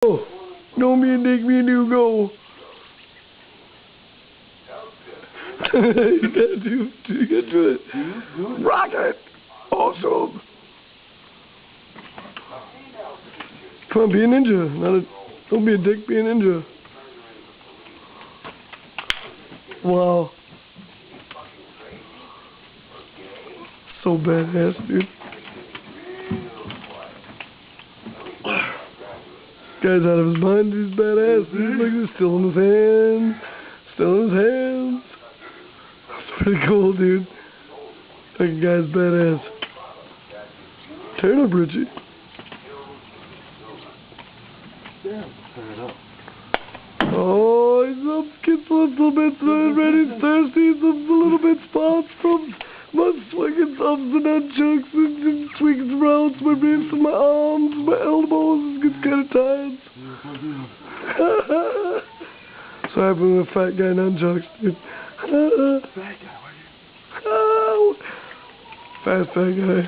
Oh, no, me and Nick, me and you go. You gotta do it. Rocket! Awesome! Come on, be a ninja. Don't be a dick, be a ninja. Wow. So badass, dude. Guy's out of his mind, he's badass. Dude. Look at this, still in his hands. Still in his hands. That's pretty cool, dude. That guy's badass. Turn up, Richie. Oh, he's up, gets a little bit ready, he's thirsty, he's a little bit spots from my swinging thumbs and nunchucks and swings around my wrists and my arms, my elbows, it gets kind of tired. So happy with a fat guy nunchucks, dude. Fat guy, Fat guy.